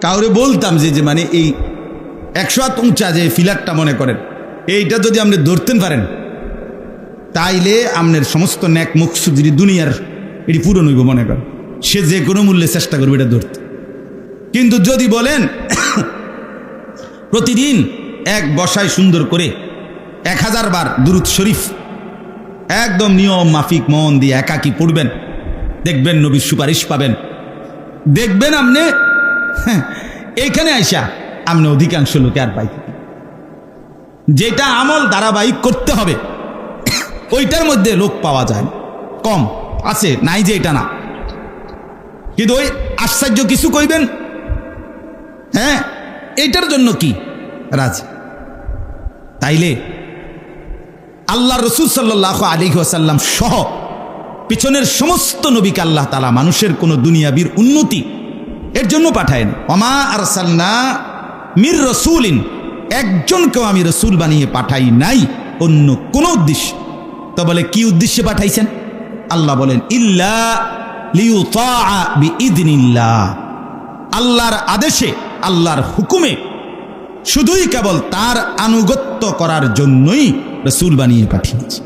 কাউরে বলতাম যে মানে এই 100 হাত উঁচা যে ফিলারটা মনে করেন, এইটা যদি আপনি ধরতেন পারেন তাইলে আপনার সমস্ত ন্যাক মকসুদ যদি দুনিয়ার এটি পূরণ হইব মনে করেন, সে যে কোনো মূল্যে চেষ্টা করবে এটা ধরতে। কিন্তু যদি বলেন প্রতিদিন এক বসায় সুন্দর করে 1000 বার দুরূদ শরীফ একদম নিয়ম মাফিক মন দিয়ে একাকি পড়বেন, দেখবেন নবীর সুপারিশ পাবেন। দেখবেন আপনি এইখানে আইসা আপনি অধিকাংশ লোকে আর পাইতে, যেটা আমল ধারাবাহিক করতে হবে ওইটার মধ্যে লোক পাওয়া যায় কম, আছে নাই যে এটা না, কিন্তু ওই আশ্চর্য কিছু কইবেন, হ্যাঁ এটার জন্য কি রাজি। তাইলে আল্লাহ রসুল সাল্লাল্লাহু আলাইহি ওয়াসাল্লাম সহ পিছনের সমস্ত নবীকে আল্লাহ তাআলা মানুষের কোনো দুনিয়াবীর উন্নতি এর জন্য পাঠায়েন। ওমা আরসালনা মির রাসূলিন, একজনকেও আমি রসুল বানিয়ে পাঠাই নাই অন্য কোন উদ্দেশ্য। তো বলে কি উদ্দেশ্যে পাঠাইছেন? আল্লাহ বলেন ইল্লা লিইউতাআ বিইذনিল্লাহ, আল্লাহর আদেশে আল্লাহর হুকুমে শুধুই কেবল তার আনুগত্য করার জন্যই রসুল বানিয়ে পাঠিয়েছি।